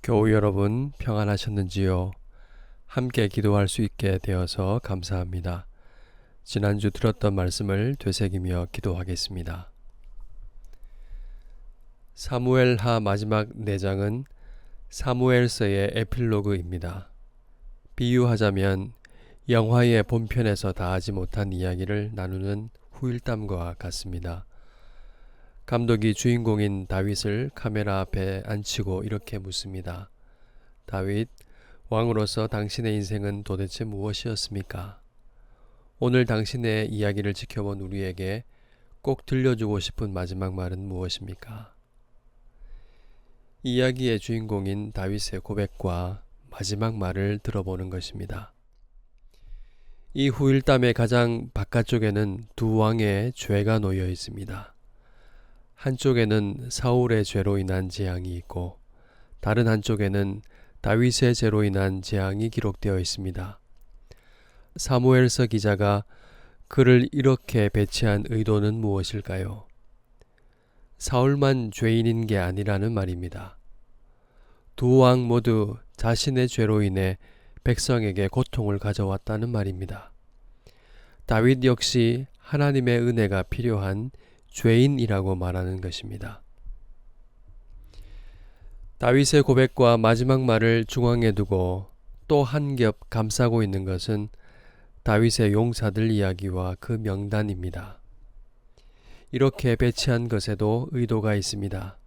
교우 여러분 평안하셨는지요? 함께 기도할 수 있게 되어서 감사합니다. 지난주 들었던 말씀을 되새기며 기도하겠습니다. 사무엘하 마지막 4장은 사무엘서의 에필로그입니다. 비유하자면 영화의 본편에서 다하지 못한 이야기를 나누는 후일담과 같습니다. 감독이 주인공인 다윗을 카메라 앞에 앉히고 이렇게 묻습니다. 다윗, 왕으로서 당신의 인생은 도대체 무엇이었습니까? 오늘 당신의 이야기를 지켜본 우리에게 꼭 들려주고 싶은 마지막 말은 무엇입니까? 이야기의 주인공인 다윗의 고백과 마지막 말을 들어보는 것입니다. 이 후일담의 가장 바깥쪽에는 두 왕의 죄가 놓여 있습니다. 한쪽에는 사울의 죄로 인한 재앙이 있고 다른 한쪽에는 다윗의 죄로 인한 재앙이 기록되어 있습니다. 사무엘서 기자가 그를 이렇게 배치한 의도는 무엇일까요? 사울만 죄인인 게 아니라는 말입니다. 두 왕 모두 자신의 죄로 인해 백성에게 고통을 가져왔다는 말입니다. 다윗 역시 하나님의 은혜가 필요한 죄인이라고 말하는 것입니다. 다윗의 고백과 마지막 말을 중앙에 두고 또 한 겹 감싸고 있는 것은 다윗의 용사들 이야기와 그 명단입니다. 이렇게 배치한 것에도 의도가 있습니다.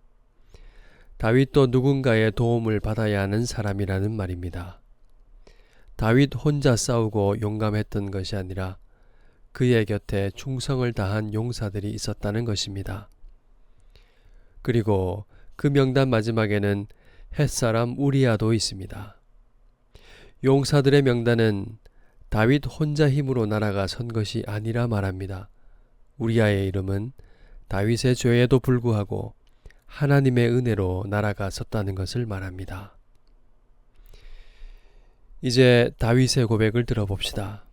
다윗도 누군가의 도움을 받아야 하는 사람이라는 말입니다. 다윗 혼자 싸우고 용감했던 것이 아니라 그의 곁에 충성을 다한 용사들이 있었다는 것입니다. 그리고 그 명단 마지막에는 햇사람 우리아도 있습니다. 용사들의 명단은 다윗 혼자 힘으로 나라가 선 것이 아니라 말합니다. 우리아의 이름은 다윗의 죄에도 불구하고 하나님의 은혜로 나라가 섰다는 것을 말합니다. 이제 다윗의 고백을 들어봅시다.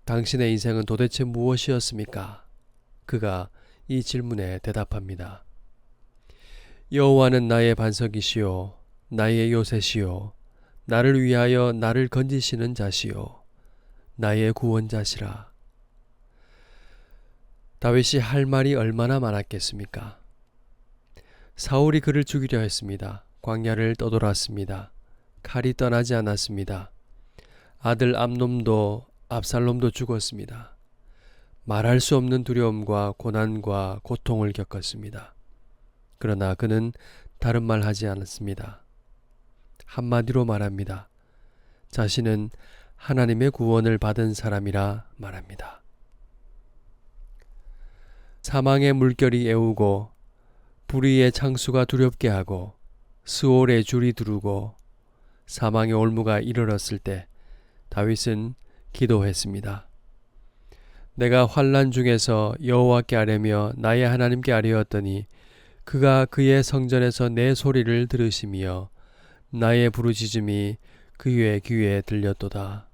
당신의 인생은 도대체 무엇이었습니까? 그가 이 질문에 대답합니다. 여호와는 나의 반석이시요 나의 요새시요 나를 위하여 나를 건지시는 자시요 나의 구원자시라. 다윗이 할 말이 얼마나 많았겠습니까? 사울이 그를 죽이려 했습니다. 광야를 떠돌았습니다. 칼이 떠나지 않았습니다. 아들 압살롬도 죽었습니다. 말할 수 없는 두려움과 고난과 고통을 겪었습니다. 그러나 그는 다른 말 하지 않았습니다. 한마디로 말합니다. 자신은 하나님의 구원을 받은 사람이라 말합니다. 사망의 물결이 애우고 불의의 창수가 두렵게 하고 스올의 줄이 두르고 사망의 올무가 이르렀을 때 다윗은 기도했습니다. 내가 환난 중에서 여호와께 아뢰며 나의 하나님께 아뢰었더니 그가 그의 성전에서 내 소리를 들으시며 나의 부르짖음이 그의 귀에 들렸도다.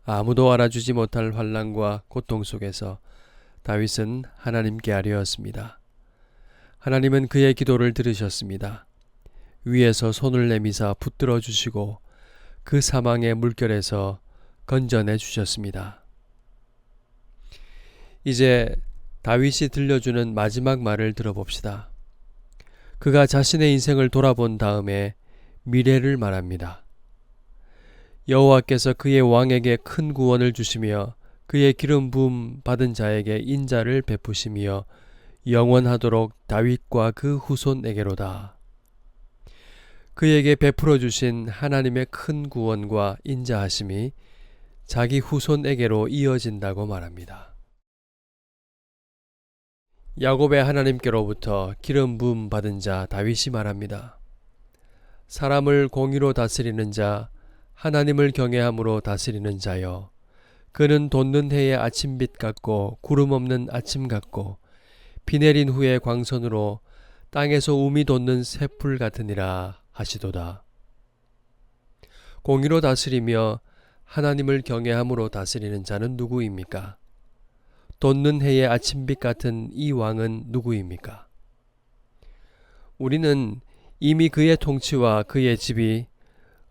아무도 알아주지 못할 환난과 고통 속에서 다윗은 하나님께 아뢰었습니다. 하나님은 그의 기도를 들으셨습니다. 위에서 손을 내미사 붙들어 주시고 그 사망의 물결에서 건져내 주셨습니다. 이제 다윗이 들려주는 마지막 말을 들어봅시다. 그가 자신의 인생을 돌아본 다음에 미래를 말합니다. 여호와께서 그의 왕에게 큰 구원을 주시며 그의 기름 부음 받은 자에게 인자를 베푸시며 영원하도록 다윗과 그 후손에게로다. 그에게 베풀어 주신 하나님의 큰 구원과 인자하심이 자기 후손에게로 이어진다고 말합니다. 야곱의 하나님께로부터 기름 부음 받은 자 다윗이 말합니다. 사람을 공의로 다스리는 자, 하나님을 경외함으로 다스리는 자여, 그는 돋는 해의 아침빛 같고 구름 없는 아침 같고 비 내린 후의 광선으로 땅에서 움이 돋는 새풀 같으니라 하시도다. 공의로 다스리며 하나님을 경외함으로 다스리는 자는 누구입니까? 돋는 해의 아침빛 같은 이 왕은 누구입니까? 우리는 이미 그의 통치와 그의 집이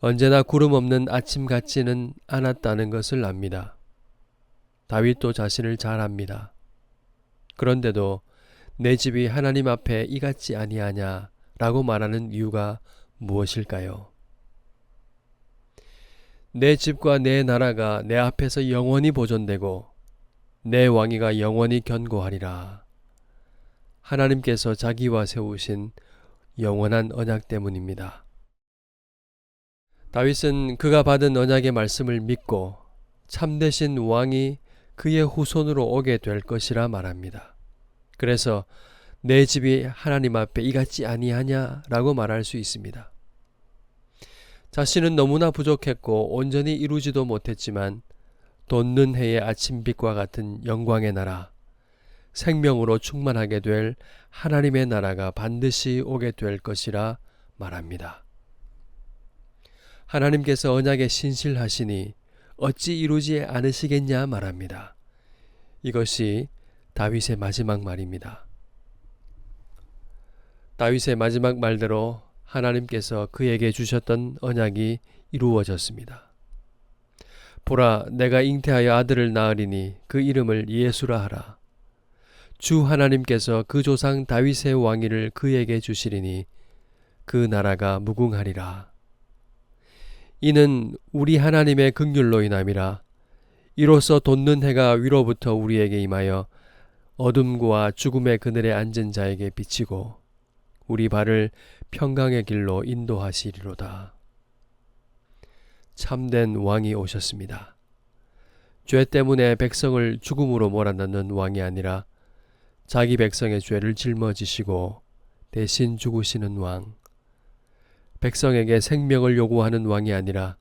언제나 구름 없는 아침 같지는 않았다는 것을 압니다. 다윗도 자신을 잘 압니다. 그런데도 내 집이 하나님 앞에 이같지 아니하냐 라고 말하는 이유가 무엇일까요? 내 집과 내 나라가 내 앞에서 영원히 보존되고 내 왕위가 영원히 견고하리라. 하나님께서 자기와 세우신 영원한 언약 때문입니다. 다윗은 그가 받은 언약의 말씀을 믿고 참되신 왕이 그의 후손으로 오게 될 것이라 말합니다. 그래서 내 집이 하나님 앞에 이같지 아니하냐 라고 말할 수 있습니다. 자신은 너무나 부족했고 온전히 이루지도 못했지만 돋는 해의 아침빛과 같은 영광의 나라, 생명으로 충만하게 될 하나님의 나라가 반드시 오게 될 것이라 말합니다. 하나님께서 언약에 신실하시니 어찌 이루지 않으시겠냐 말합니다. 이것이 다윗의 마지막 말입니다. 다윗의 마지막 말대로 하나님께서 그에게 주셨던 언약이 이루어졌습니다. 보라, 내가 잉태하여 아들을 낳으리니 그 이름을 예수라 하라. 주 하나님께서 그 조상 다윗의 왕위를 그에게 주시리니 그 나라가 무궁하리라. 이는 우리 하나님의 긍휼로 인함이라. 이로써 돋는 해가 위로부터 우리에게 임하여 어둠과 죽음의 그늘에 앉은 자에게 비치고 우리 발을 평강의 길로 인도하시리로다. 참된 왕이 오셨습니다. 죄 때문에 백성을 죽음으로 몰아넣는 왕이 아니라 자기 백성의 죄를 짊어지시고 대신 죽으시는 왕, 백성에게 생명을 요구하는 왕이 아니라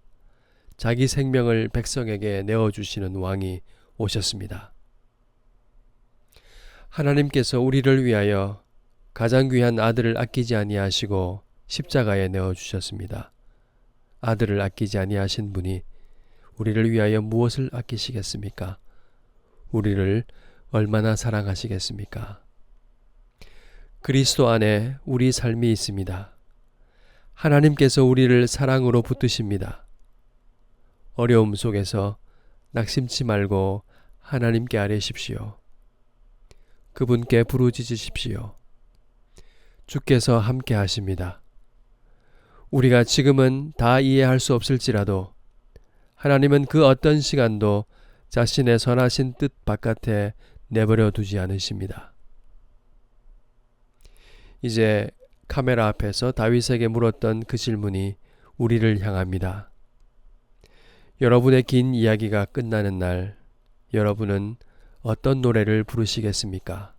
자기 생명을 백성에게 내어주시는 왕이 오셨습니다. 하나님께서 우리를 위하여 가장 귀한 아들을 아끼지 아니하시고 십자가에 내어주셨습니다. 아들을 아끼지 아니하신 분이 우리를 위하여 무엇을 아끼시겠습니까? 우리를 얼마나 사랑하시겠습니까? 그리스도 안에 우리 삶이 있습니다. 하나님께서 우리를 사랑으로 붙드십니다. 어려움 속에서 낙심치 말고 하나님께 아뢰십시오. 그분께 부르짖으십시오. 주께서 함께 하십니다. 우리가 지금은 다 이해할 수 없을지라도 하나님은 그 어떤 시간도 자신의 선하신 뜻 바깥에 내버려 두지 않으십니다. 이제 카메라 앞에서 다윗에게 물었던 그 질문이 우리를 향합니다. 여러분의 긴 이야기가 끝나는 날, 여러분은 어떤 노래를 부르시겠습니까?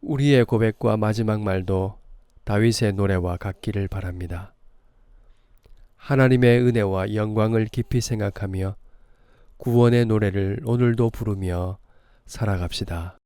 우리의 고백과 마지막 말도 다윗의 노래와 같기를 바랍니다. 하나님의 은혜와 영광을 깊이 생각하며 구원의 노래를 오늘도 부르며 살아갑시다.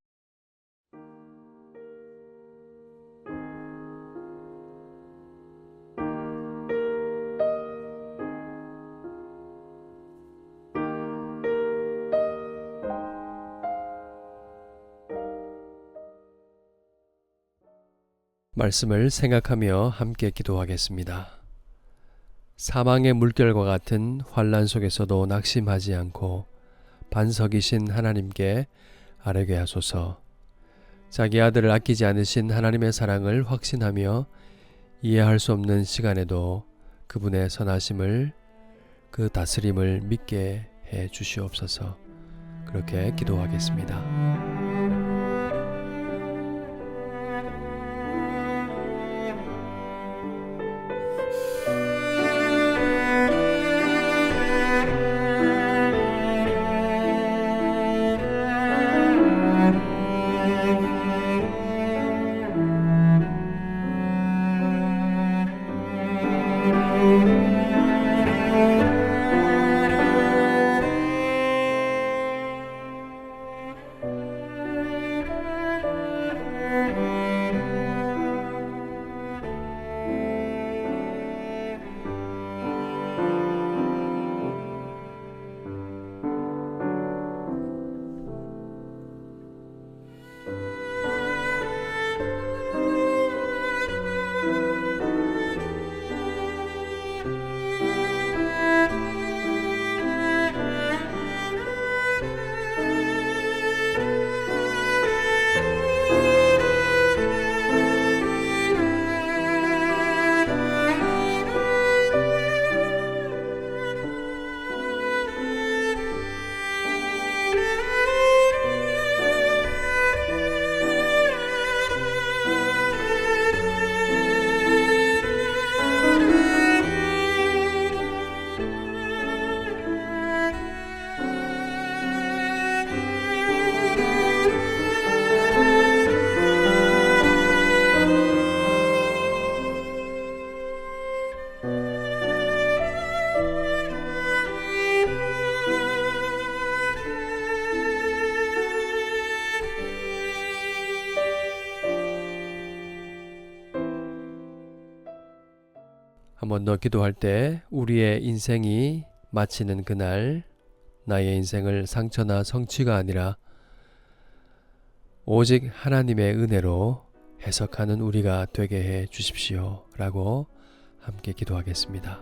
말씀을 생각하며 함께 기도하겠습니다. 사망의 물결과 같은 환난 속에서도 낙심하지 않고 반석이신 하나님께 아뢰게 하소서. 자기 아들을 아끼지 않으신 하나님의 사랑을 확신하며 이해할 수 없는 시간에도 그분의 선하심을, 그 다스림을 믿게 해 주시옵소서. 그렇게 기도하겠습니다. 한 번 더 기도할 때 우리의 인생이 마치는 그날 나의 인생을 상처나 성취가 아니라 오직 하나님의 은혜로 해석하는 우리가 되게 해 주십시오 라고 함께 기도하겠습니다.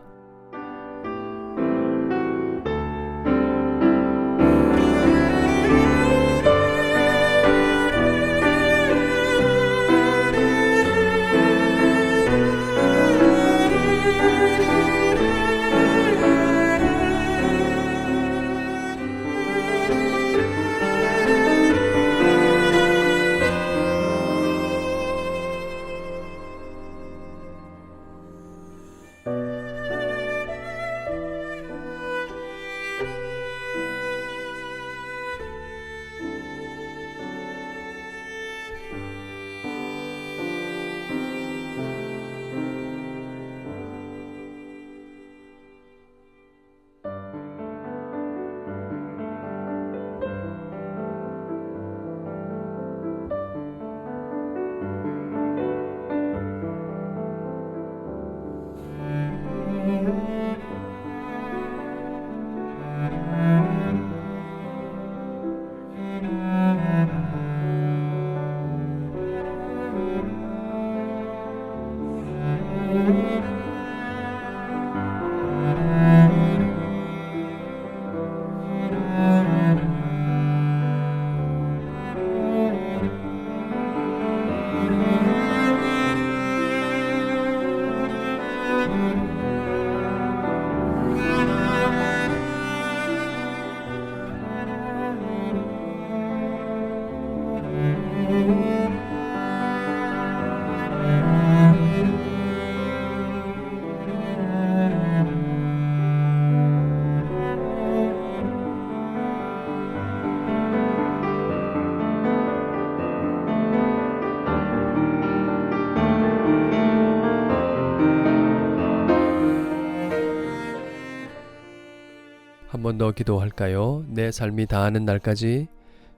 한 번 더 기도할까요? 내 삶이 다하는 날까지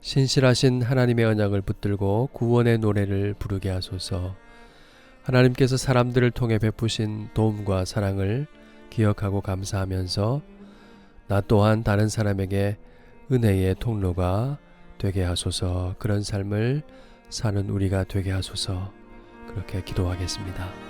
신실하신 하나님의 언약을 붙들고 구원의 노래를 부르게 하소서. 하나님께서 사람들을 통해 베푸신 도움과 사랑을 기억하고 감사하면서 나 또한 다른 사람에게 은혜의 통로가 되게 하소서. 그런 삶을 사는 우리가 되게 하소서. 그렇게 기도하겠습니다.